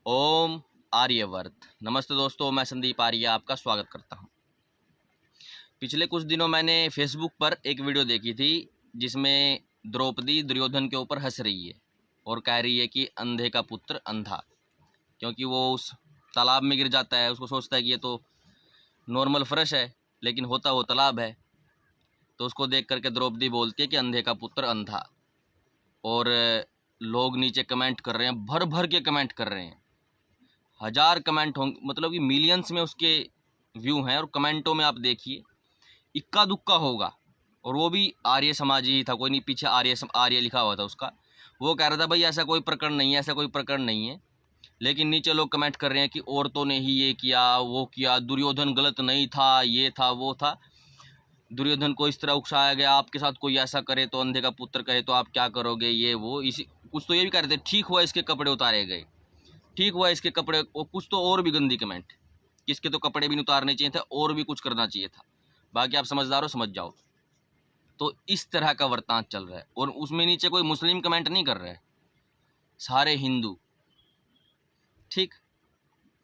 ओम आर्यवर्त। नमस्ते दोस्तों, मैं संदीप आर्य आपका स्वागत करता हूं। पिछले कुछ दिनों मैंने फेसबुक पर एक वीडियो देखी थी जिसमें द्रौपदी दुर्योधन के ऊपर हंस रही है और कह रही है कि अंधे का पुत्र अंधा, क्योंकि वो उस तालाब में गिर जाता है। उसको सोचता है कि ये तो नॉर्मल फर्श है, लेकिन होता वो तालाब है। तो उसको देख करके द्रौपदी बोलती है कि अंधे का पुत्र अंधा। और लोग नीचे कमेंट कर रहे हैं, भर भर के कमेंट कर रहे हैं। 1000 कमेंट होंगे, मतलब कि मिलियंस में उसके व्यू हैं। और कमेंटों में आप देखिए, इक्का दुक्का होगा। और वो भी आर्य समाजी ही था, कोई नहीं पीछे आर्य लिखा हुआ था उसका। वो कह रहा था भाई ऐसा कोई प्रकरण नहीं है, ऐसा कोई प्रकरण नहीं है। लेकिन नीचे लोग कमेंट कर रहे हैं कि औरतों ने ही ये किया, वो किया, दुर्योधन गलत नहीं था, ये था वो था। दुर्योधन को इस तरह उकसाया गया, आपके साथ कोई ऐसा करे तो अंधे का पुत्र कहे तो आप क्या करोगे, ये वो। इसी कुछ तो ये भी कह रहे थे, ठीक हुआ इसके कपड़े उतारे गए, ठीक हुआ इसके कपड़े। और कुछ तो और भी गंदी कमेंट, किसके तो कपड़े भी नहीं उतारने चाहिए थे और भी कुछ करना चाहिए था। बाकी आप समझदार हो, समझ जाओ। तो इस तरह का वर्तांत चल रहा है। और उसमें नीचे कोई मुस्लिम कमेंट नहीं कर रहा है, सारे हिंदू। ठीक,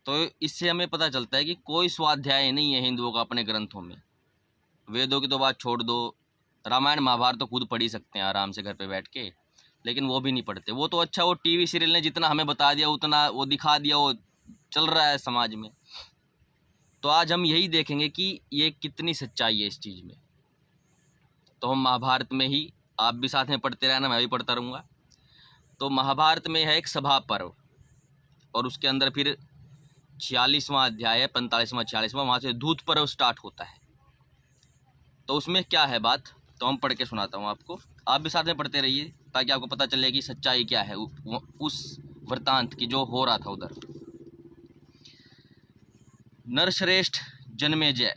तो इससे हमें पता चलता है कि कोई स्वाध्याय नहीं है हिंदुओं का अपने ग्रंथों में। वेदों की तो बात छोड़ दो, रामायण महाभारत तो खुद पढ़ ही सकते हैं आराम से घर पे बैठ के, लेकिन वो भी नहीं पढ़ते। वो तो अच्छा, वो टीवी सीरियल ने जितना हमें बता दिया, उतना वो दिखा दिया, वो चल रहा है समाज में। तो आज हम यही देखेंगे कि ये कितनी सच्चाई है इस चीज़ में। तो हम महाभारत में ही, आप भी साथ में पढ़ते रहना, मैं भी पढ़ता रहूँगा। तो महाभारत में है एक सभा पर्व, और उसके अंदर फिर 46वां अध्याय है, 45वां 46वां, वहाँ से दूत पर्व स्टार्ट होता है। तो उसमें क्या है बात, तो हम पढ़ के सुनाता हूँ आपको। आप भी साथ में पढ़ते रहिए ताकि आपको पता चले कि सच्चाई क्या है उस वृतांत की जो हो रहा था उधर। नरश्रेष्ठ जन्मेजय।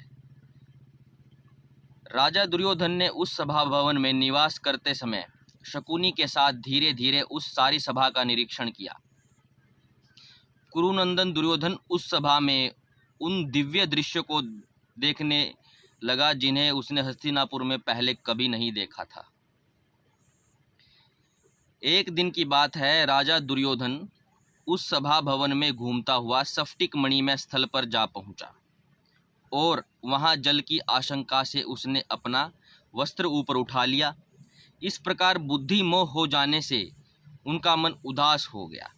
राजा दुर्योधन ने उस सभा भवन में निवास करते समय शकुनी के साथ धीरे धीरे उस सारी सभा का निरीक्षण किया। कुरुनंदन दुर्योधन उस सभा में उन दिव्य दृश्यों को देखने लगा जिन्हें उसने हस्तिनापुर में पहले कभी नहीं देखा था। एक दिन की बात है, राजा दुर्योधन उस सभा भवन में घूमता हुआ सफ्टिक मणि में स्थल पर जा पहुंचा, और वहां जल की आशंका से उसने अपना वस्त्र ऊपर उठा लिया। इस प्रकार बुद्धि मोह हो जाने से उनका मन उदास हो गया,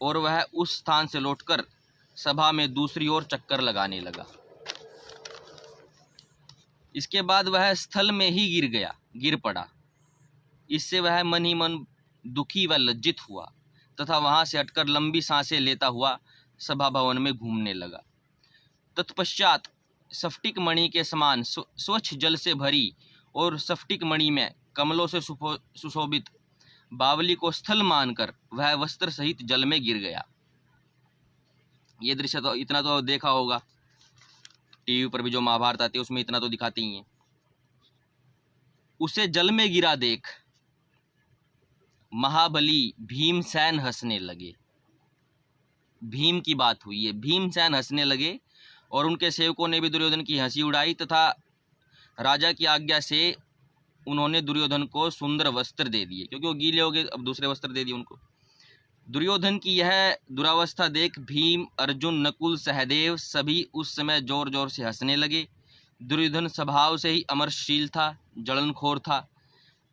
और वह उस स्थान से लौटकर सभा में दूसरी ओर चक्कर लगाने लगा। इसके बाद वह स्थल में ही गिर पड़ा। इससे वह मन ही मन दुखी व लज्जित हुआ तथा वहां से हटकर लंबी सांसें लेता हुआ सभा भवन में घूमने लगा। तत्पश्चात सफ्टिक मणि के समान स्वच्छ जल से भरी और सफ्टिक मणि में कमलों से सुशोभित बावली को स्थल मानकर वह वस्त्र सहित जल में गिर गया। ये दृश्य तो इतना तो देखा होगा, टीवी पर भी जो महाभारत आती है उसमें इतना तो दिखाती ही है। उसे जल में गिरा देख महाबली भीमसेन हंसने लगे। भीम की बात हुई है, भीमसेन हंसने लगे, और उनके सेवकों ने भी दुर्योधन की हंसी उड़ाई तथा राजा की आज्ञा से उन्होंने दुर्योधन को सुंदर वस्त्र दे दिए, क्योंकि वो गीले हो गए, अब दूसरे वस्त्र दे दिए उनको। दुर्योधन की यह दुरावस्था देख भीम, अर्जुन, नकुल, सहदेव सभी उस समय जोर जोर से हंसने लगे। दुर्योधन स्वभाव से ही अमरशील था, जलनखोर था,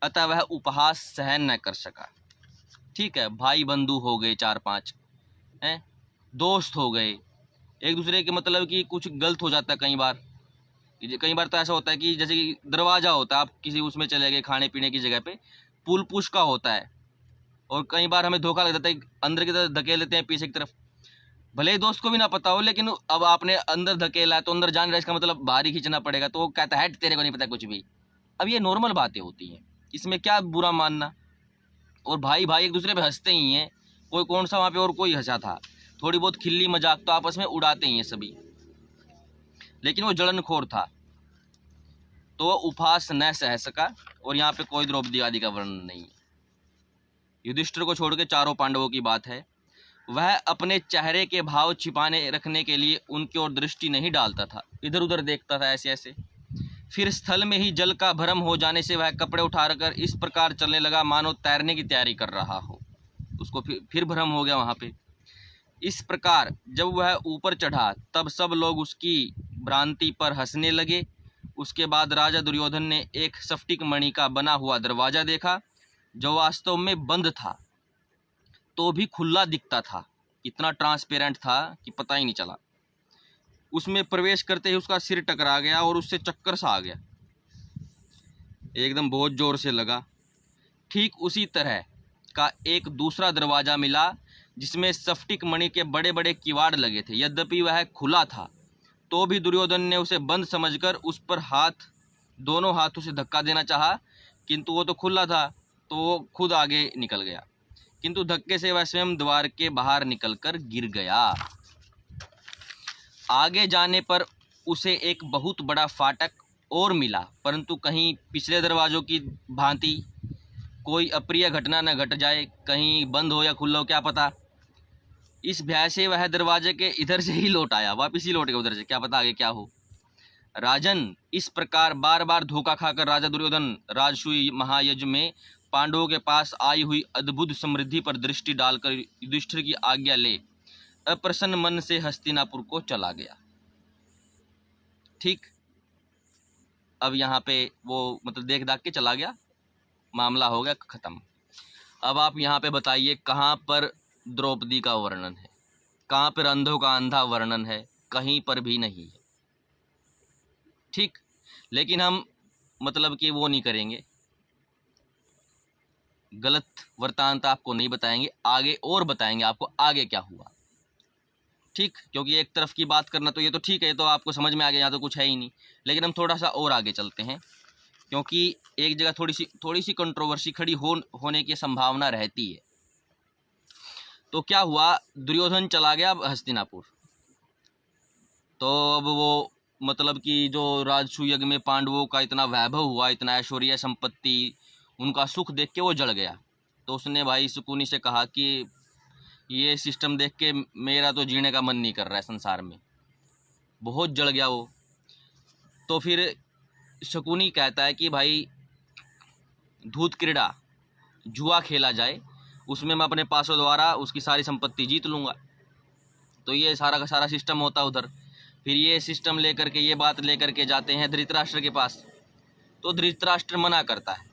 अतः वह उपहास सहन न कर सका। ठीक है, भाई बंधु हो गए 4-5 हैं, दोस्त हो गए एक दूसरे के, मतलब कि कुछ गलत हो जाता है कई बार। तो ऐसा होता है कि जैसे कि दरवाज़ा होता है, आप किसी उसमें चले गए खाने पीने की जगह पे, पुल पुश का होता है, और कई बार हमें धोखा लग जाता है, अंदर की तरफ धकेल देते हैं पीछे की तरफ, भले ही दोस्त को भी ना पता हो, लेकिन अब आपने अंदर धकेला है तो अंदर जान रहा है, इसका मतलब बाहर ही खींचना पड़ेगा। तो वो कहता है तेरे को नहीं पता कुछ भी। अब ये नॉर्मल बातें होती हैं, इसमें क्या बुरा मानना। और भाई भाई एक दूसरे पे हंसते ही हैं, कोई कौन सा वहाँ पे और कोई हंसा था, थोड़ी बहुत खिल्ली मजाक तो आपस में उड़ाते ही हैं सभी। लेकिन वो जलनखोर था, तो वह उपहास न सह सका, और यहाँ पे कोई द्रौपदी आदि का वर्णन नहीं है। युधिष्ठिर को छोड़ के चारों पांडवों की बात है। वह अपने चेहरे के भाव छिपाने रखने के लिए उनकी ओर दृष्टि नहीं डालता था, इधर उधर देखता था ऐसे ऐसे। फिर स्थल में ही जल का भ्रम हो जाने से वह कपड़े उठाकर इस प्रकार चलने लगा मानो तैरने की तैयारी कर रहा हो। उसको फिर भ्रम हो गया वहाँ पे। इस प्रकार जब वह ऊपर चढ़ा तब सब लोग उसकी भ्रांति पर हंसने लगे। उसके बाद राजा दुर्योधन ने एक स्फटिक मणि का बना हुआ दरवाज़ा देखा, जो वास्तव में बंद था तो भी खुला दिखता था। इतना ट्रांसपेरेंट था कि पता ही नहीं चला। उसमें प्रवेश करते ही उसका सिर टकरा गया और उससे चक्कर सा आ गया, एकदम बहुत जोर से लगा। ठीक उसी तरह का एक दूसरा दरवाज़ा मिला जिसमें स्फटिक मणि के बड़े बड़े किवाड़ लगे थे। यद्यपि वह खुला था तो भी दुर्योधन ने उसे बंद समझकर उस पर दोनों हाथों से धक्का देना चाहा, किंतु वो तो खुला था तो वो खुद आगे निकल गया, किंतु धक्के से वह स्वयं द्वार के बाहर निकलकर गिर गया। आगे जाने पर उसे एक बहुत बड़ा फाटक और मिला, परंतु कहीं पिछले दरवाज़ों की भांति कोई अप्रिय घटना न घट जाए, कहीं बंद हो या खुला हो क्या पता। इस भय से वह दरवाजे के इधर से ही लौट आया, वापिस ही लौट गया उधर से, क्या पता आगे क्या हो। राजन, इस प्रकार बार बार धोखा खाकर राजा दुर्योधन राजसूय महायज्ञ में पांडवों के पास आई हुई अद्भुत समृद्धि पर दृष्टि डालकर युधिष्ठिर की आज्ञा ले अप्रसन्न मन से हस्तिनापुर को चला गया। ठीक, अब यहाँ पे वो मतलब देख दाख के चला गया, मामला हो गया खत्म। अब आप यहाँ पे बताइए कहाँ पर द्रौपदी का वर्णन है, कहाँ पर अंधों का अंधा वर्णन है? कहीं पर भी नहीं है। ठीक, लेकिन हम मतलब कि वो नहीं करेंगे, गलत वृत्तांत आपको नहीं बताएंगे, आगे और बताएंगे आपको आगे क्या हुआ। ठीक, क्योंकि एक तरफ की बात करना तो ये तो ठीक है, तो आपको समझ में आ गया, यहाँ तो कुछ है ही नहीं। लेकिन हम थोड़ा सा और आगे चलते हैं, क्योंकि एक जगह थोड़ी सी कंट्रोवर्सी खड़ी होने की संभावना रहती है। तो क्या हुआ, दुर्योधन चला गया हस्तिनापुर। तो अब वो मतलब कि जो राजसूय यज्ञ में पांडवों का इतना वैभव हुआ, इतना ऐश्वर्य संपत्ति, उनका सुख देख के वो जल गया। तो उसने भाई शकुनी से कहा कि ये सिस्टम देख के मेरा तो जीने का मन नहीं कर रहा है संसार में, बहुत जल गया वो। तो फिर शकुनी कहता है कि भाई धूत क्रीड़ा, जुआ खेला जाए, उसमें मैं अपने पासों द्वारा उसकी सारी संपत्ति जीत लूँगा। तो ये सारा का सारा सिस्टम होता है उधर। फिर ये सिस्टम लेकर के, ये बात लेकर के जाते हैं धृतराष्ट्र के पास। तो धृतराष्ट्र मना करता है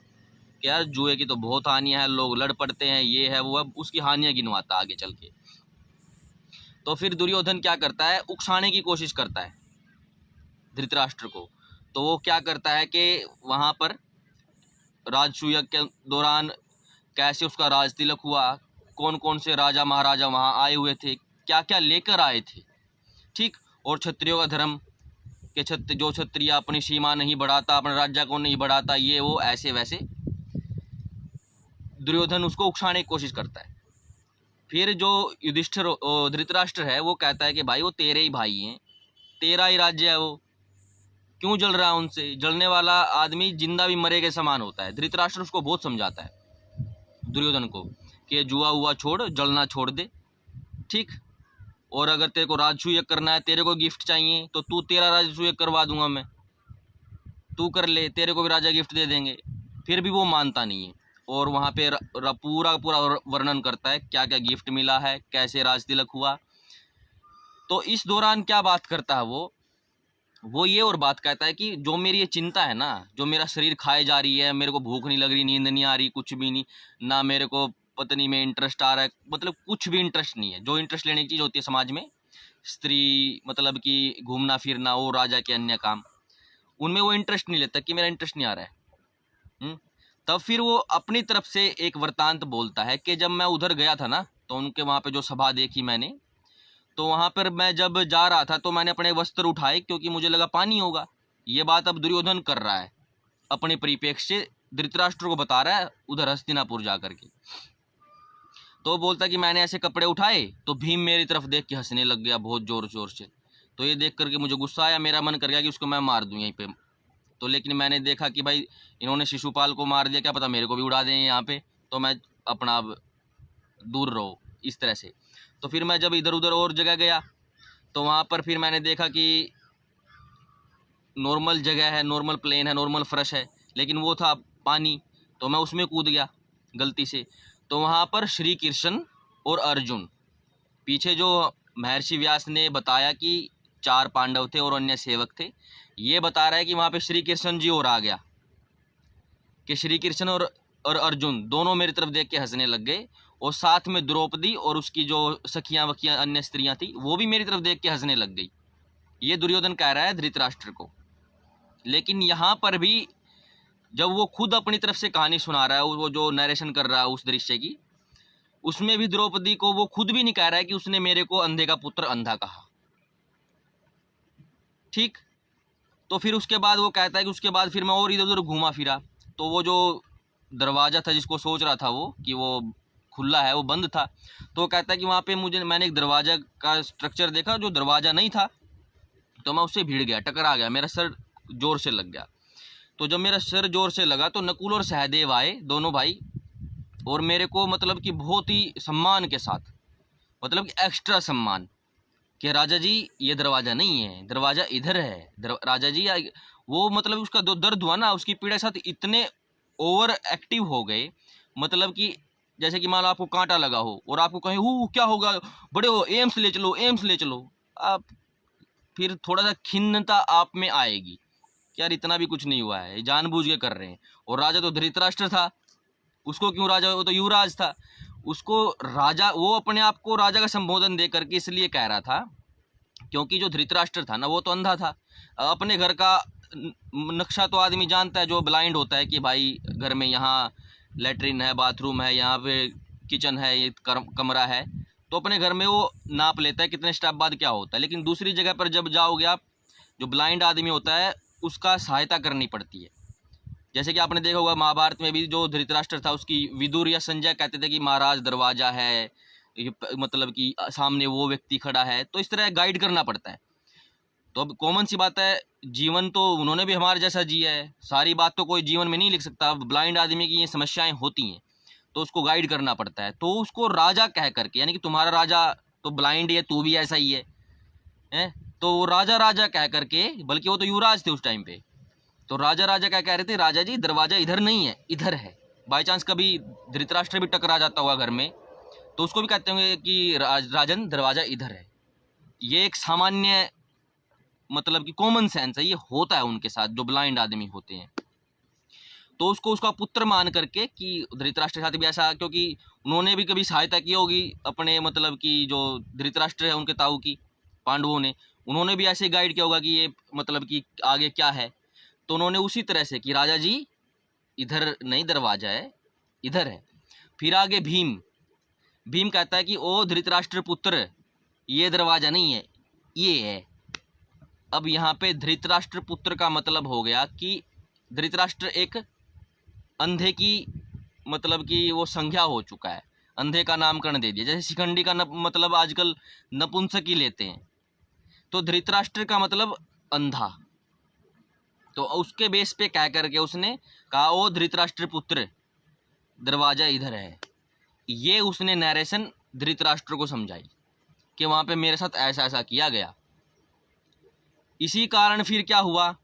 कि यार जुए की तो बहुत हानियाँ हैं, लोग लड़ पड़ते हैं, ये है वो है, उसकी हानियाँ गिनवाता आगे चल के। तो फिर दुर्योधन क्या करता है, उकसाने की कोशिश करता है धृतराष्ट्र को। तो वो क्या करता है कि वहाँ पर राजसूय के दौरान कैसे उसका राज तिलक हुआ, कौन कौन से राजा महाराजा वहाँ आए हुए थे, क्या क्या लेकर आए थे। ठीक, और क्षत्रियों का धर्म कि जो क्षत्रिय अपनी सीमा नहीं बढ़ाता, अपने राज्य को नहीं बढ़ाता, ये वो ऐसे वैसे दुर्योधन उसको उकसाने की कोशिश करता है। फिर जो युधिष्ठिर धृतराष्ट्र है वो कहता है कि भाई वो तेरे ही भाई हैं, तेरा ही राज्य है, वो क्यों जल रहा है उनसे? जलने वाला आदमी जिंदा भी मरे के समान होता है। धृतराष्ट्र उसको बहुत समझाता है दुर्योधन को कि जुआ हुआ छोड़, जलना छोड़ दे। ठीक, और अगर तेरे को राजसूय करना है, तेरे को गिफ्ट चाहिए तो तू तेरा राजसूय करवा दूंगा मैं, तू कर ले, तेरे को भी राजा गिफ्ट दे देंगे। फिर भी वो मानता नहीं है और वहाँ पे पूरा पूरा वर्णन करता है क्या क्या गिफ्ट मिला है, कैसे राज तिलक हुआ। तो इस दौरान क्या बात करता है वो ये और बात कहता है कि जो मेरी ये चिंता है ना, जो मेरा शरीर खाए जा रही है, मेरे को भूख नहीं लग रही, नींद नहीं आ रही, कुछ भी नहीं, ना मेरे को पत्नी में इंटरेस्ट आ रहा है, मतलब कुछ भी इंटरेस्ट नहीं है। जो इंटरेस्ट लेने की चीज़ होती है समाज में, स्त्री मतलब कि घूमना फिरना, वो राजा के अन्य काम, उनमें वो इंटरेस्ट नहीं लेता कि मेरा इंटरेस्ट नहीं आ रहा है। तब फिर वो अपनी तरफ से एक वृत्तांत बोलता है कि जब मैं उधर गया था ना, तो उनके वहाँ पे जो सभा देखी मैंने, तो वहाँ पर मैं जब जा रहा था तो मैंने अपने वस्त्र उठाए क्योंकि मुझे लगा पानी होगा। ये बात अब दुर्योधन कर रहा है, अपने परिप्रेक्ष्य से धृतराष्ट्र को बता रहा है उधर हस्तिनापुर जा करके। तो बोलता कि मैंने ऐसे कपड़े उठाए तो भीम मेरी तरफ देख के हंसने लग गया बहुत ज़ोर ज़ोर से। तो ये देख करके मुझे गुस्सा आया, मेरा मन कर गया कि उसको मैं मार दूँ यहीं पे। तो लेकिन मैंने देखा कि भाई इन्होंने शिशुपाल को मार दिया, क्या पता मेरे को भी उड़ा दें यहाँ पे, तो मैं अपना दूर रहो इस तरह से। तो फिर मैं जब इधर उधर और जगह गया तो वहाँ पर फिर मैंने देखा कि नॉर्मल जगह है, नॉर्मल प्लेन है, नॉर्मल फर्श है, लेकिन वो था पानी, तो मैं उसमें कूद गया गलती से। तो वहाँ पर श्री कृष्ण और अर्जुन पीछे जो महर्षि व्यास ने बताया कि 4 पांडव थे और अन्य सेवक थे, ये बता रहा है कि वहाँ पे श्री कृष्ण जी और आ गया कि श्री कृष्ण और अर्जुन दोनों मेरी तरफ देख के हंसने लग गए, और साथ में द्रौपदी और उसकी जो सखियां वखियां अन्य स्त्रियां थी वो भी मेरी तरफ देख के हंसने लग गई। ये दुर्योधन कह रहा है धृतराष्ट्र को। लेकिन यहाँ पर भी जब वो खुद अपनी तरफ से कहानी सुना रहा है, वो जो नरेशन कर रहा है उस दृश्य की, उसमें भी द्रौपदी को वो खुद भी नहीं कह रहा है कि उसने मेरे को अंधे का पुत्र अंधा कहा। ठीक, तो फिर उसके बाद वो कहता है कि उसके बाद फिर मैं और इधर उधर घूमा फिरा, तो वो जो दरवाज़ा था जिसको सोच रहा था वो कि वो खुला है, वो बंद था। तो वो कहता है कि वहाँ पे मैंने एक दरवाज़ा का स्ट्रक्चर देखा, जो दरवाज़ा नहीं था, तो मैं उससे भिड़ गया, टकरा गया, मेरा सर जोर से लग गया। तो जब मेरा सर जोर से लगा तो नकुल और सहदेव आए, दोनों भाई, और मेरे को मतलब कि बहुत ही सम्मान के साथ, मतलब कि एक्स्ट्रा सम्मान, कि राजा जी ये दरवाज़ा नहीं है, दरवाज़ा इधर है, राजा जी। वो मतलब उसका जो दर्द हुआ ना, उसकी पीड़ा के साथ इतने ओवर एक्टिव हो गए, मतलब कि जैसे कि मान लो आपको कांटा लगा हो और आपको कहें क्या होगा, बड़े हो, एम्स ले चलो, एम्स ले चलो, आप फिर थोड़ा सा खिन्नता आप में आएगी कि यार इतना भी कुछ नहीं हुआ है, जानबूझ के कर रहे हैं। और राजा तो धृतराष्ट्र था, उसको क्यों राजा, वो तो युवराज था, उसको राजा, वो अपने आप को राजा का संबोधन दे करके इसलिए कह रहा था क्योंकि जो धृतराष्ट्र था ना वो तो अंधा था। अपने घर का नक्शा तो आदमी जानता है जो ब्लाइंड होता है कि भाई घर में यहाँ लेटरिन है, बाथरूम है, यहाँ पे किचन है, ये कमरा है, तो अपने घर में वो नाप लेता है कितने स्टेप बाद क्या होता है। लेकिन दूसरी जगह पर जब जाओगे आप, जो ब्लाइंड आदमी होता है उसका सहायता करनी पड़ती है। जैसे कि आपने देखा होगा महाभारत में भी जो धृतराष्ट्र था, उसकी विदुर या संजय कहते थे कि महाराज दरवाजा है, मतलब कि सामने वो व्यक्ति खड़ा है, तो इस तरह गाइड करना पड़ता है। तो अब कॉमन सी बात है, जीवन तो उन्होंने भी हमारे जैसा जिया है, सारी बात तो कोई जीवन में नहीं लिख सकता। अब ब्लाइंड आदमी की ये समस्याएं होती हैं तो उसको गाइड करना पड़ता है। तो उसको राजा कह करके, यानी कि तुम्हारा राजा तो ब्लाइंड है, तू भी ऐसा ही है, तो वो राजा राजा कह करके, बल्कि वो तो युवराज थे उस टाइम पे, तो राजा राजा क्या कह रहे थे, राजा जी दरवाजा इधर नहीं है, इधर है। बाई चांस कभी धृतराष्ट्र भी टकरा जाता हुआ घर में, तो उसको भी कहते होंगे कि राजन दरवाजा इधर है। ये एक सामान्य मतलब कि कॉमन सेंस है, ये होता है उनके साथ जो ब्लाइंड आदमी होते हैं। तो उसको उसका पुत्र मान करके कि धृतराष्ट्र के साथ भी ऐसा, क्योंकि उन्होंने भी कभी सहायता की होगी अपने, मतलब कि जो धृतराष्ट्र है उनके ताऊ की, पांडवों ने, उन्होंने भी ऐसे गाइड किया होगा कि ये मतलब कि आगे क्या है। तो उन्होंने उसी तरह से कि राजा जी इधर नहीं दरवाजा है, इधर है। फिर आगे भीम कहता है कि ओ धृतराष्ट्र पुत्र, ये दरवाजा नहीं है, ये है। अब यहाँ पे धृतराष्ट्र पुत्र का मतलब हो गया कि धृतराष्ट्र एक अंधे की मतलब कि वो संज्ञा हो चुका है, अंधे का नामकरण दे दिया। जैसे शिखंडी का मतलब आजकल नपुंसकी लेते हैं, तो धृतराष्ट्र का मतलब अंधा। तो उसके बेस पे कह करके उसने कहा ओ धृतराष्ट्र पुत्र, दरवाजा इधर है। ये उसने नरेशन धृतराष्ट्र को समझाई कि वहाँ पे मेरे साथ ऐसा ऐसा किया गया। इसी कारण फिर क्या हुआ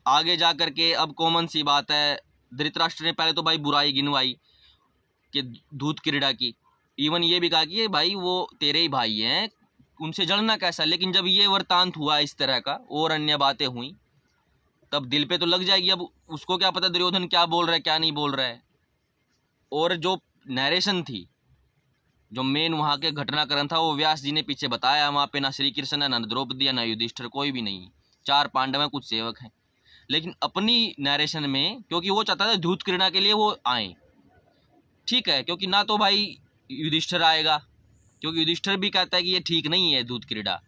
आगे जा कर के, अब कॉमन सी बात है, धृतराष्ट्र ने पहले तो भाई बुराई गिनवाई कि दूध क्रीड़ा की, इवन ये भी कहा कि भाई वो तेरे ही भाई हैं, उनसे जलना कैसा। लेकिन जब ये वृतांत हुआ इस तरह का और अन्य बातें हुई, तब दिल पे तो लग जाएगी। अब उसको क्या पता दुर्योधन क्या बोल रहा है क्या नहीं बोल रहा है। और जो नरेशन थी, जो मेन वहाँ के घटनाक्रम था, वो व्यास जी ने पीछे बताया। वहाँ पे ना श्री कृष्ण है, ना द्रौपदी है, ना युधिष्ठिर, कोई भी नहीं, 4 पांडव हैं, कुछ सेवक हैं। लेकिन अपनी नरेशन में, क्योंकि वो चाहता था दूध क्रीड़ा के लिए वो आए, ठीक है, क्योंकि ना तो भाई युधिष्ठिर आएगा, क्योंकि युधिष्ठिर भी कहता है कि ये ठीक नहीं है दूध क्रीड़ा,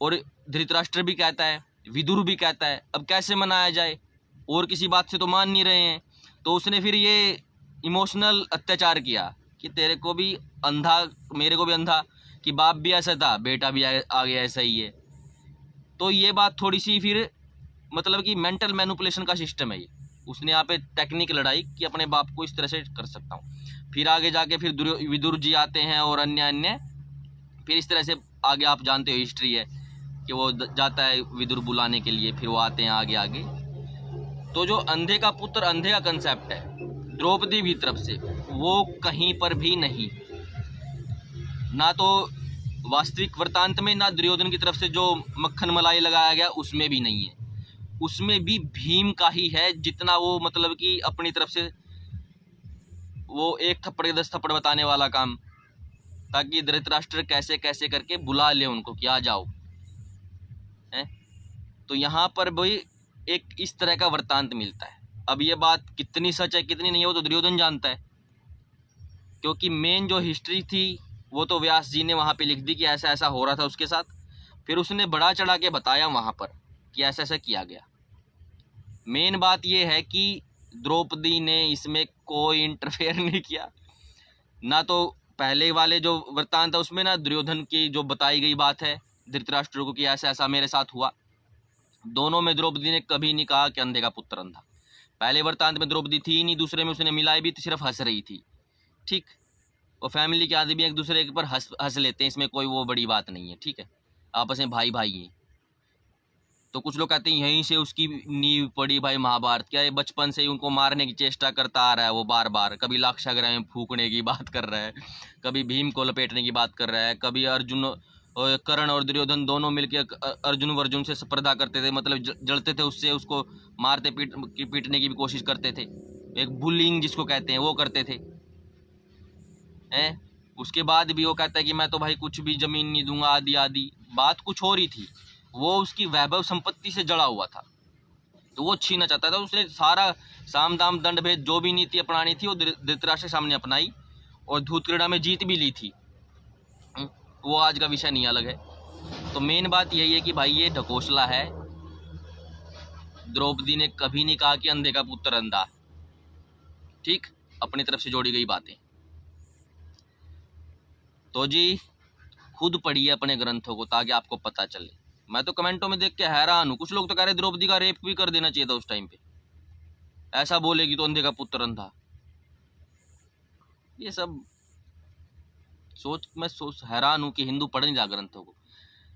और धृतराष्ट्र भी कहता है, विदुर भी कहता है, अब कैसे मनाया जाए, और किसी बात से तो मान नहीं रहे हैं। तो उसने फिर ये इमोशनल अत्याचार किया कि तेरे को भी अंधा, मेरे को भी अंधा, कि बाप भी ऐसा था, बेटा भी आगे ऐसा ही है। तो ये बात थोड़ी सी फिर मतलब कि मेंटल मैनिपुलेशन का सिस्टम है ये। उसने यहाँ पे टेक्निक लड़ाई कि अपने बाप को इस तरह से कर सकता हूँ। फिर आगे जाके फिर विदुर जी आते हैं और अन्य, फिर इस तरह से आगे आप जानते हो हिस्ट्री है कि वो जाता है विदुर बुलाने के लिए, फिर वो आते हैं आगे। तो जो अंधे का पुत्र, अंधे का कंसेप्ट है द्रौपदी भी तरफ से, वो कहीं पर भी नहीं। ना तो वास्तविक वृत्तांत में, ना दुर्योधन की तरफ से जो मक्खन मलाई लगाया गया उसमें भी नहीं है। उसमें भी भीम का ही है, जितना वो मतलब कि अपनी तरफ से वो एक थप्पड़ के 10 थप्पड़ बताने वाला काम, ताकि धृतराष्ट्र कैसे कैसे करके बुला ले उनको कि आ जाओ है। तो यहाँ पर भी एक इस तरह का वृत्तांत मिलता है। अब ये बात कितनी सच है कितनी नहीं है वो तो दुर्योधन जानता है, क्योंकि मेन जो हिस्ट्री थी वो तो व्यास जी ने वहाँ पे लिख दी कि ऐसा ऐसा हो रहा था उसके साथ। फिर उसने बढ़ा चढ़ा के बताया वहाँ पर कि ऐसा ऐसा किया गया। मेन बात ये है कि द्रौपदी ने इसमें कोई इंटरफेयर नहीं किया, ना तो पहले वाले जो वृत्तांत है उसमें, ना दुर्योधन की जो बताई गई बात है धृतराष्ट्र को कि ऐसा ऐसा मेरे साथ हुआ। दोनों में द्रौपदी ने कभी नहीं कहा कि अंधे का पुत्र अंधा। पहले वृत्तांत में द्रौपदी थी ही नहीं, दूसरे में उसने मिलाई भी तो सिर्फ हंस रही थी। ठीक, और फैमिली के आदमी एक दूसरे के ऊपर हंस लेते हैं, इसमें कोई वो बड़ी बात नहीं है। ठीक है, आपस में भाई भाई हैं। तो कुछ लोग कहते हैं यहीं से उसकी नींव पड़ी भाई महाभारत। क्या ये बचपन से ही उनको मारने की चेष्टा करता आ रहा है वो बार बार, कभी लाक्षागृह में फूकने की बात कर रहा है, कभी भीम को लपेटने की बात कर रहा है, कभी अर्जुन और कर्ण और दुर्योधन दोनों मिलकर अर्जुन से स्पर्धा करते थे, मतलब जड़ते थे उससे, उसको मारते पीटने की भी कोशिश करते थे, एक बुलिंग जिसको कहते हैं वो करते थे हैं। उसके बाद भी वो कहता है कि मैं तो भाई कुछ भी जमीन नहीं दूंगा, आदि आदि। बात कुछ और ही थी, वो उसकी वैभव संपत्ति से जड़ा हुआ था, तो वो छीनना चाहता था। उसने सारा साम दाम दंड भेद जो भी नीति अपनानी थी वो धृतराष्ट्र के सामने अपनाई, और धूत क्रीड़ा में जीत भी ली थी। वो आज का विषय नहीं, अलग है। तो मेन बात यही है कि भाई ये ढकोसला है। द्रौपदी ने कभी नहीं कहा कि अंधे का पुत्र अंधा। ठीक, अपनी तरफ से जोड़ी गई बातें। तो जी खुद पढ़िए अपने ग्रंथों को ताकि आपको पता चले। मैं तो कमेंटों में देख के हैरान हूँ, कुछ लोग तो कह रहे द्रौपदी का रेप भी कर देना चाहिए था उस टाइम पे, ऐसा बोलेगी तो अंधे का पुत्र अंधा। ये सब मैं सोच हैरान हूँ कि हिंदू पढ़ नहीं रहा ग्रंथों को।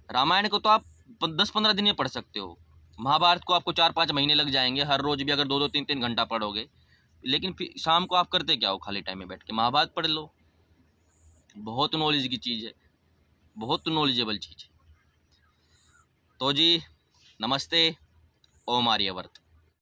रामायण को तो आप 10-15 दिन में पढ़ सकते हो, महाभारत को आपको 4-5 महीने लग जाएंगे, हर रोज भी अगर 2-2 3-3 घंटा पढ़ोगे। लेकिन फिर शाम को आप करते क्या हो, खाली टाइम में बैठ के महाभारत पढ़ लो। बहुत नॉलेज की चीज़ है, बहुत नॉलेजेबल चीज़ है। तो जी नमस्ते, ओम आर्यवर्त।